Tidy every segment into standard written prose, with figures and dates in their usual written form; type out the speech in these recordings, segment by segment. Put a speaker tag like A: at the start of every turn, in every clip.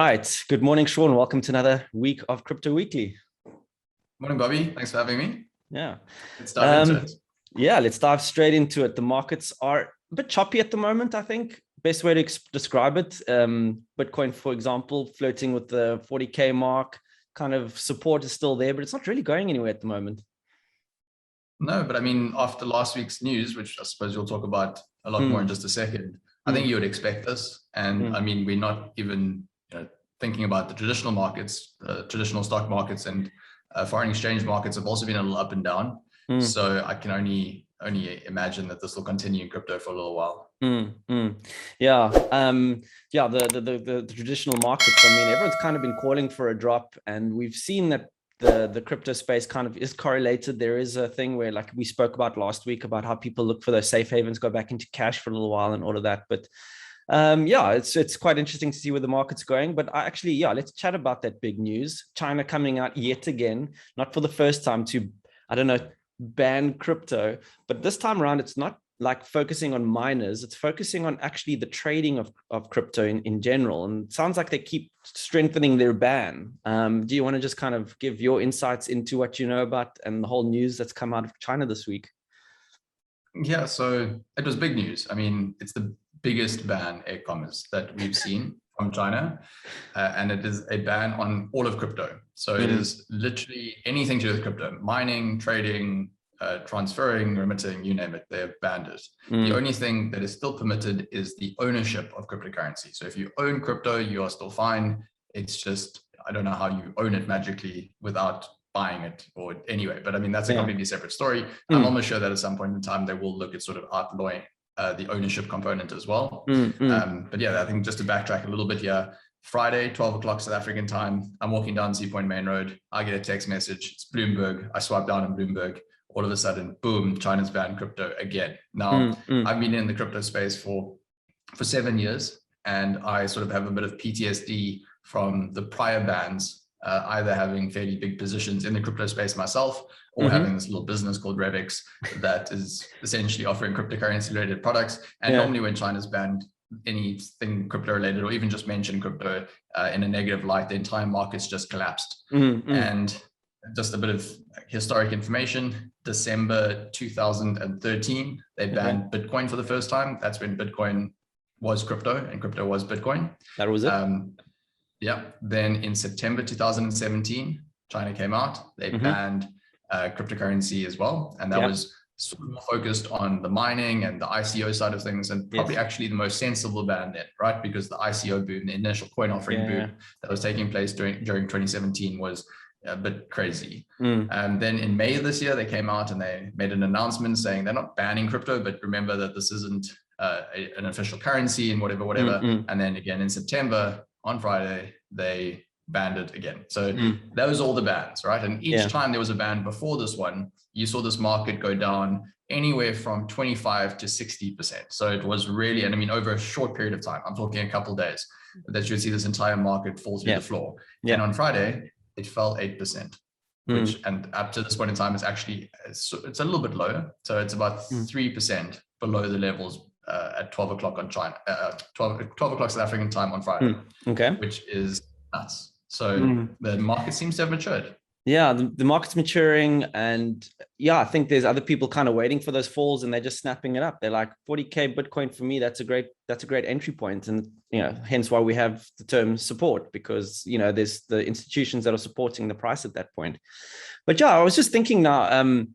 A: right. Good morning, Sean. Welcome to another week of Crypto Weekly.
B: Morning, Bobby. Thanks for having me.
A: Yeah.
B: Let's dive into it.
A: Yeah, let's dive straight into it. The markets are a bit choppy at the moment, I think. Best way to describe it. Bitcoin, for example, flirting with the 40K mark. Kind of support is still there, but it's not really going anywhere at the moment.
B: No, but I mean, after last week's news, which I suppose you'll talk about a lot more in just a second, I think you would expect this. And I mean, we're not even thinking about the traditional markets, traditional stock markets and foreign exchange markets have also been a little up and down. So I can only imagine that this will continue in crypto for a little while.
A: Yeah. The traditional markets, I mean, everyone's kind of been calling for a drop, and we've seen that the crypto space kind of is correlated. There is a thing where, like we spoke about last week, about how people look for those safe havens, go back into cash for a little while and all of that. But yeah, it's quite interesting to see where the market's going. But let's chat about that big news. China coming out yet again, not for the first time, to, I don't know, ban crypto. But this time around, it's not like focusing on miners, it's focusing on actually the trading of crypto in general. And it sounds like they keep strengthening their ban. Do you want to just kind of give your insights into what you know about and the whole news that's come out of China this week?
B: Yeah, so it was big news. I mean, it's the biggest ban, air commas, that we've seen from China. And it is a ban on all of crypto. So it is literally anything to do with crypto, mining, trading, transferring, remitting, you name it, they've banned it. The only thing that is still permitted is the ownership of cryptocurrency. So if you own crypto, you are still fine. It's just, I don't know how you own it magically without buying it, or anyway, but I mean, that's a completely separate story. I'm almost sure that at some point in time, they will look at sort of outlawing the ownership component as well. But yeah, I think just to backtrack a little bit here, Friday, 12 o'clock South African time, I'm walking down Sea Point Main Road. I get a text message. It's Bloomberg. I swipe down in Bloomberg. All of a sudden, boom, China's banned crypto again. Now, I've been in the crypto space for 7 years, and I sort of have a bit of PTSD from the prior bans, either having fairly big positions in the crypto space myself, or having this little business called Revix that is essentially offering cryptocurrency related products. And normally when China's banned anything crypto related, or even just mention crypto in a negative light, the entire market's just collapsed. And just a bit of historic information, December 2013, they banned Bitcoin for the first time. That's when Bitcoin was crypto and crypto was Bitcoin.
A: That was it.
B: Yeah. Then in September 2017, China came out. They banned cryptocurrency as well. And that was sort of more focused on the mining and the ICO side of things, and probably actually the most sensible ban then, right? Because the ICO boom, the initial coin offering boom that was taking place during 2017 was a bit crazy. And then in May of this year, they came out and they made an announcement saying they're not banning crypto, but remember that this isn't an official currency and whatever. And then again in September, on Friday, they banned it again. So that was all the bans, right? And each time there was a ban before this one, you saw this market go down anywhere from 25 to 60%. So it was really, and I mean, over a short period of time, I'm talking a couple of days, that you would see this entire market fall through the floor. And on Friday, it fell 8%, which, and up to this point in time, is actually, it's a little bit lower. So it's about 3% below the levels at 12 o'clock on China, 12 o'clock South African time on Friday, which is nuts. So the market seems to have matured.
A: Yeah, the market's maturing, and I think there's other people kind of waiting for those falls, and they're just snapping it up. They're like, 40K Bitcoin for me, that's a great entry point. And hence why we have the term support, because there's the institutions that are supporting the price at that point. But I was just thinking now,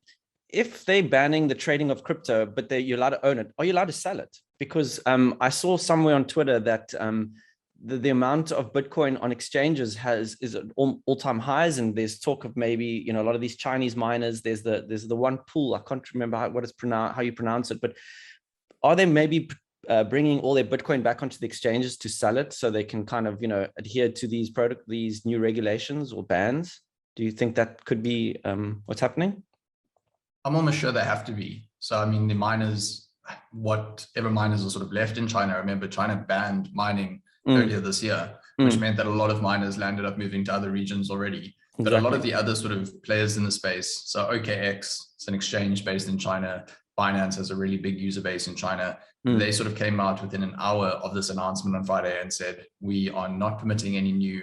A: if they're banning the trading of crypto, but you're allowed to own it, are you allowed to sell it? Because I saw somewhere on Twitter that the amount of Bitcoin on exchanges is at all-time highs, and there's talk of maybe a lot of these Chinese miners. There's the one pool, I can't remember how you pronounce it, but are they maybe bringing all their Bitcoin back onto the exchanges to sell it, so they can kind of adhere to these new regulations or bans? Do you think that could be what's happening?
B: I'm almost sure they have to be. So I mean, the miners, whatever miners are sort of left in China. Remember, China banned mining earlier this year, which meant that a lot of miners landed up moving to other regions already. But a lot of the other sort of players in the space, so OKX, it's an exchange based in China. Binance has a really big user base in China.
A: Mm.
B: They sort of came out within an hour of this announcement on Friday and said, we are not permitting any new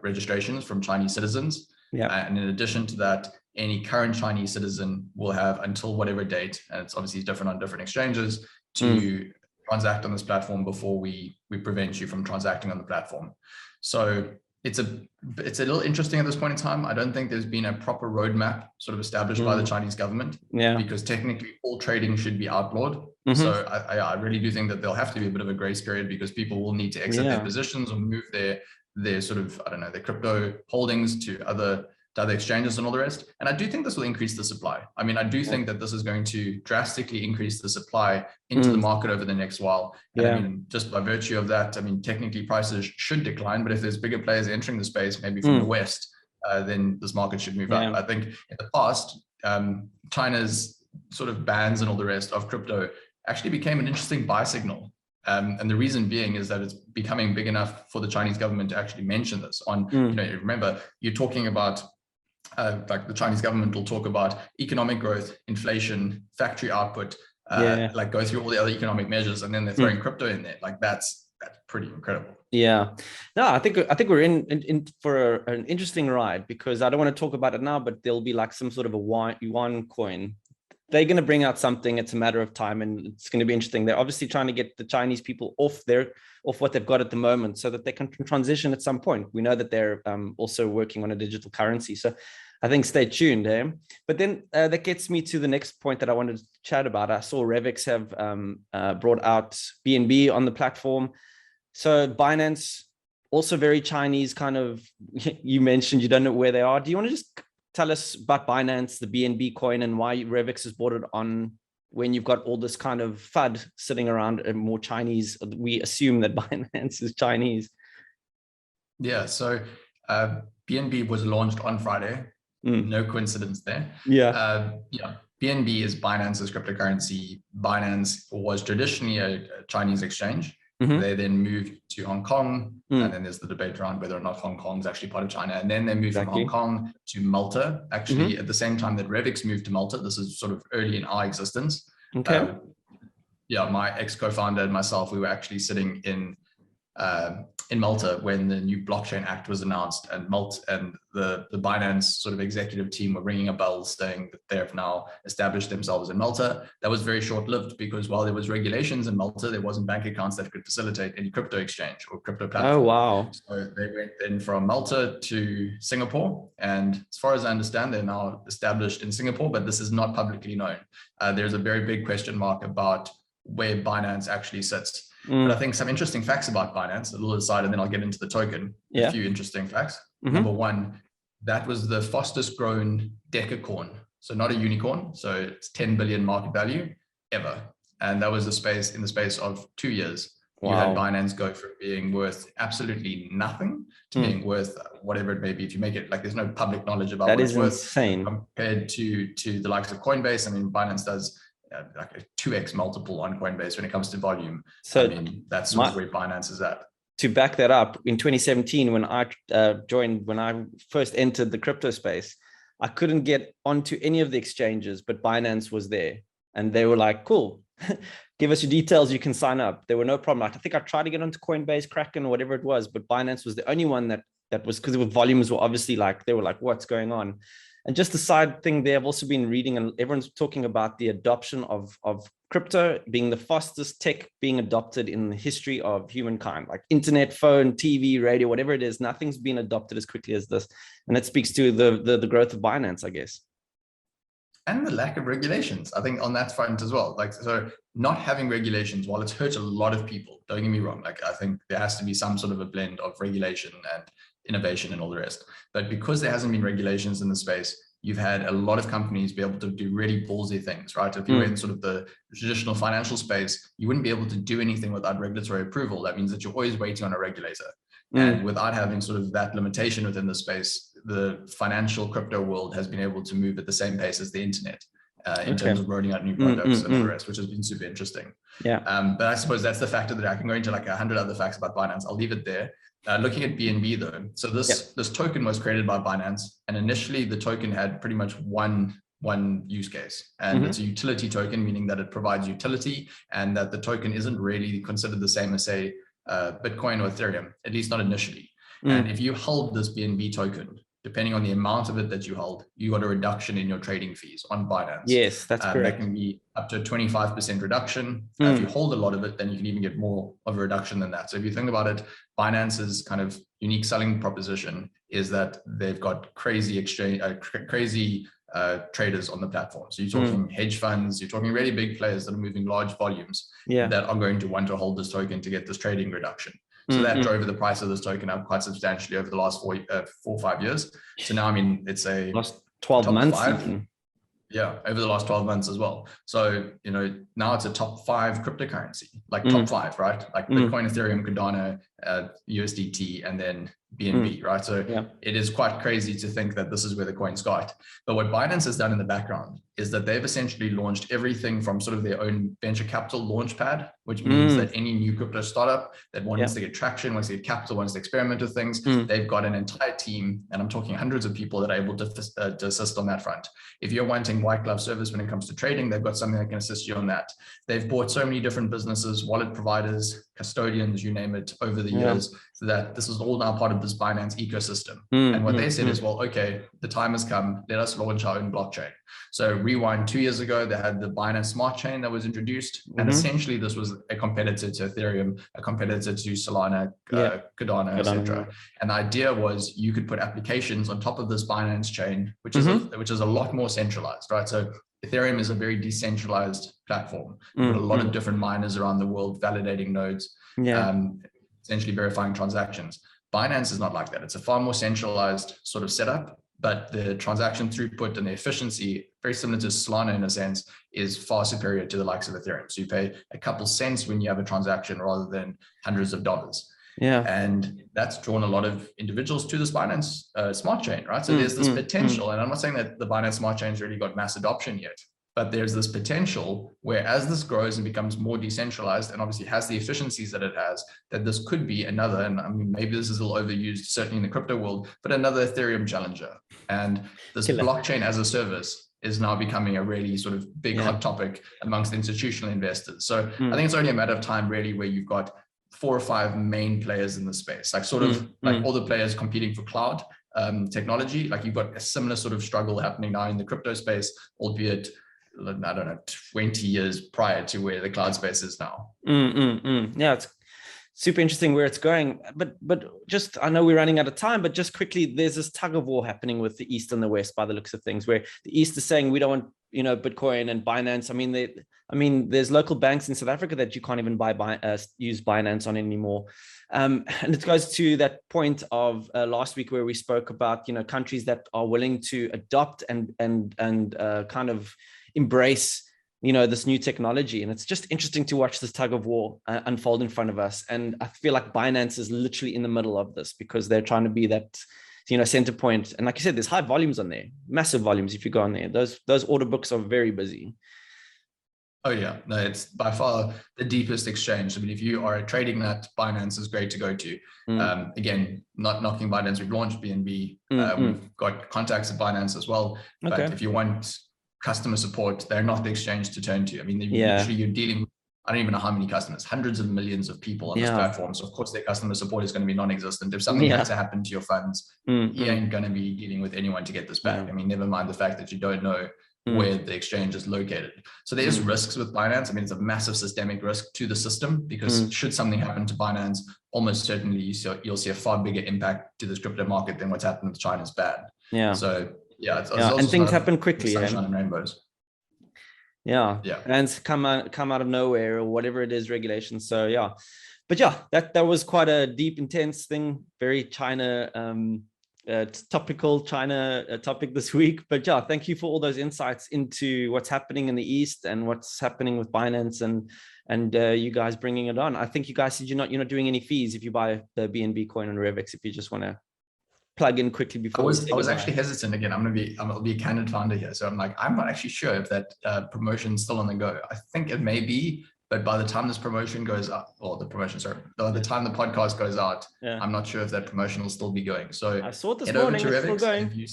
B: registrations from Chinese citizens.
A: Yeah.
B: And in addition to that, any current Chinese citizen will have until whatever date, and it's obviously different on different exchanges, to transact on this platform before we prevent you from transacting on the platform. So it's a little interesting at this point in time. I don't think there's been a proper roadmap sort of established by the Chinese government, because technically all trading should be outlawed. So I really do think that there'll have to be a bit of a grace period, because people will need to exit their positions or move their sort of, I don't know, their crypto holdings to other exchanges and all the rest. And I do think this will increase the supply. I mean, I do think that this is going to drastically increase the supply into the market over the next while. And I mean, just by virtue of that, I mean, technically prices should decline, but if there's bigger players entering the space, maybe from the West, then this market should move up. I think in the past, China's sort of bans and all the rest of crypto actually became an interesting buy signal. And the reason being is that it's becoming big enough for the Chinese government to actually mention this on, you know, remember, you're talking about like the Chinese government will talk about economic growth, inflation, factory output, like go through all the other economic measures, and then they're throwing crypto in there. Like that's pretty incredible.
A: Yeah, no, I think we're in for an interesting ride, because I don't want to talk about it now, but there'll be like some sort of a yuan coin. They're going to bring out something. It's a matter of time, and it's going to be interesting. They're obviously trying to get the Chinese people off what they've got at the moment, so that they can transition at some point. We know that they're also working on a digital currency, so I think stay tuned. But then that gets me to the next point that I wanted to chat about. I saw Revix have brought out BNB on the platform. So Binance, also very Chinese kind of. You mentioned you don't know where they are. Do you want to just tell us about Binance, the BNB coin, and why Revix has brought it on when you've got all this kind of FUD sitting around and more Chinese? We assume that Binance is Chinese.
B: Yeah, so BNB was launched on Friday. No coincidence there.
A: Yeah.
B: BNB is Binance's cryptocurrency. Binance was traditionally a Chinese exchange. They then moved to Hong Kong, and then there's the debate around whether or not Hong Kong is actually part of China. And then they moved from Hong Kong to Malta, actually at the same time that Revix moved to Malta. This is sort of early in our existence.
A: Okay.
B: My ex-co-founder and myself, we were actually sitting in Malta when the new blockchain act was announced, and the Binance sort of executive team were ringing a bell saying that they have now established themselves in Malta. That was very short-lived, because while there was regulations in Malta, there wasn't bank accounts that could facilitate any crypto exchange or crypto platform.
A: Oh, wow.
B: So they went then from Malta to Singapore. And as far as I understand, they're now established in Singapore, but this is not publicly known. There's a very big question mark about where Binance actually sits. But I think some interesting facts about Binance, a little aside, and then I'll get into the token. A few interesting facts. Number one, that was the fastest grown decacorn. So not a unicorn. So it's 10 billion market value ever. And that was in the space of 2 years. Wow. You had Binance go from being worth absolutely nothing to being worth whatever it may be. If you make it like, there's no public knowledge about
A: that
B: what it's worth.
A: Insane.
B: Compared to the likes of Coinbase. I mean, Binance does like a 2x multiple on Coinbase when it comes to volume. So I mean, that's sort of where Binance is at.
A: To back that up, in 2017, when I when I first entered the crypto space, I couldn't get onto any of the exchanges, but Binance was there, and they were like, "Cool, give us your details, you can sign up." There were no problem. I think I tried to get onto Coinbase, Kraken, or whatever it was, but Binance was the only one that was, because the volumes were obviously like, they were like, "What's going on?" And just a side thing there, I've also been reading, and everyone's talking about the adoption of crypto being the fastest tech being adopted in the history of humankind, like internet, phone, TV, radio, whatever it is. Nothing's been adopted as quickly as this. And that speaks to the growth of Binance, I guess.
B: And the lack of regulations, I think, on that front as well. Like, so not having regulations, while it's hurt a lot of people, don't get me wrong, like I think there has to be some sort of a blend of regulation and innovation and all the rest. But because there hasn't been regulations in the space, you've had a lot of companies be able to do really ballsy things, right? If you were in sort of the traditional financial space, you wouldn't be able to do anything without regulatory approval. That means that you're always waiting on a regulator. And without having sort of that limitation within the space, the financial crypto world has been able to move at the same pace as the internet in terms of rolling out new products and all the rest, which has been super interesting.
A: Yeah.
B: But I suppose that's the factor that I can go into like 100 other facts about Binance. I'll leave it there. Looking at BNB though, so this token was created by Binance, and initially the token had pretty much one one use case, and it's a utility token, meaning that it provides utility, and that the token isn't really considered the same as, say, Bitcoin or Ethereum, at least not initially. And if you hold this BNB token, depending on the amount of it that you hold, you got a reduction in your trading fees on Binance.
A: Yes, that's correct.
B: That can be up to a 25% reduction. If you hold a lot of it, then you can even get more of a reduction than that. So if you think about it, Binance's kind of unique selling proposition is that they've got crazy exchange, traders on the platform. So you're talking hedge funds, you're talking really big players that are moving large volumes that are going to want to hold this token to get this trading reduction. So that drove the price of this token up quite substantially over the last 4 or 5 years. So now, I mean, it's a
A: last 12 months.
B: Yeah, over the last 12 months as well. So, you know, now it's a top 5 cryptocurrency, like top 5, right? Like Bitcoin, Ethereum, Cardano, USDT, and then BNB, right? So it is quite crazy to think that this is where the coin's got. But what Binance has done in the background is that they've essentially launched everything from sort of their own venture capital launch pad, which means that any new crypto startup that wants to get traction, wants to get capital, wants to experiment with things, they've got an entire team, and I'm talking hundreds of people that are able to assist on that front. If you're wanting white glove service when it comes to trading, they've got something that can assist you on that. They've bought so many different businesses, wallet providers, custodians, you name it, over the years, so that this is all now part of this Binance ecosystem. And what they said is, well, okay, the time has come, let us launch our own blockchain. So rewind 2 years ago, they had the Binance Smart Chain that was introduced. And essentially this was a competitor to Ethereum, a competitor to Solana, Cardano, etc. And the idea was you could put applications on top of this Binance chain, which is a lot more centralized, right? So Ethereum is a very decentralized platform. You've got a lot of different miners around the world validating nodes, essentially verifying transactions. Binance is not like that. It's a far more centralized sort of setup, but the transaction throughput and the efficiency, very similar to Solana in a sense, is far superior to the likes of Ethereum. So you pay a couple cents when you have a transaction rather than hundreds of dollars. And that's drawn a lot of individuals to this Binance smart chain, right? So there's this potential, and I'm not saying that the Binance smart chain's really got mass adoption yet, but there's this potential where as this grows and becomes more decentralized and obviously has the efficiencies that it has, that this could be another, and I mean, maybe this is a little overused, certainly in the crypto world, but another Ethereum challenger. And this blockchain as a service is now becoming a really sort of big hot topic amongst institutional investors. So I think it's only a matter of time really where you've got 4 or 5 main players in the space, like sort of like all the players competing for cloud technology. Like you've got a similar sort of struggle happening now in the crypto space, albeit I don't know, 20 years prior to where the cloud space is now.
A: Yeah, it's super interesting where it's going. But just, I know we're running out of time, but just quickly, there's this tug of war happening with the East and the West by the looks of things, where the East is saying we don't want, you know, Bitcoin and Binance. I mean, there's local banks in South Africa that you can't even use Binance on anymore. And it goes to that point of last week where we spoke about, you know, countries that are willing to adopt and kind of embrace, you know, this new technology. And it's just interesting to watch this tug of war unfold in front of us. And I feel like Binance is literally in the middle of this because they're trying to be that, you know, center point. And like you said, there's high volumes on there, massive volumes. If you go on there, those order books are very busy.
B: Oh yeah, no, it's by far the deepest exchange. I mean, if you are trading that, Binance is great to go to. Again, not knocking Binance, we've launched BNB. We've got contacts at Binance as well. But if you want customer support, they're not the exchange to turn to. I mean, literally you're dealing with, I don't even know how many customers, hundreds of millions of people on this platform. So of course their customer support is going to be non-existent. If something had to happen to your funds, you ain't going to be dealing with anyone to get this back. I mean, never mind the fact that you don't know where the exchange is located. So there's risks with Binance. I mean, it's a massive systemic risk to the system because should something happen to Binance, almost certainly you'll see a far bigger impact to this crypto market than what's happened with China's bad. So
A: and things happen quickly.
B: Sunshine and rainbows.
A: And come out of nowhere or whatever it is, regulations. So but that was quite a deep, intense thing. Very China topical China topic this week. But thank you for all those insights into what's happening in the East and what's happening with Binance and you guys bringing it on. I think you guys said you're not doing any fees if you buy the BNB coin on Revex, if you just want to plug in quickly before.
B: I was actually hesitant again. I'm gonna be a candid founder here, so I'm like, I'm not actually sure if that promotion is still on the go. I think it may be, but by the time this promotion goes up, or by the time the podcast goes out, I'm not sure if that promotion will still be going. So
A: I saw it this morning. It's still going.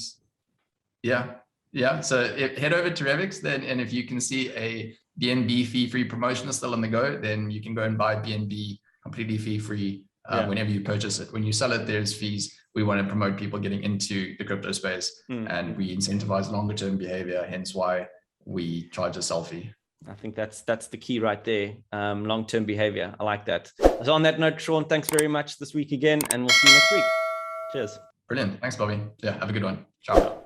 B: Yeah, so head over to Revix then, and if you can see a BNB fee-free promotion is still on the go, then you can go and buy BNB completely fee-free whenever you purchase it. When you sell it, there's fees. We want to promote people getting into the crypto space, and we incentivize longer-term behavior, hence why we charge a sell fee.
A: I think that's the key right there. Long-term behavior. I like that. So on that note, Sean, thanks very much this week again, and we'll see you next week. Cheers.
B: Brilliant. Thanks, Bobby. Yeah, have a good one. Ciao.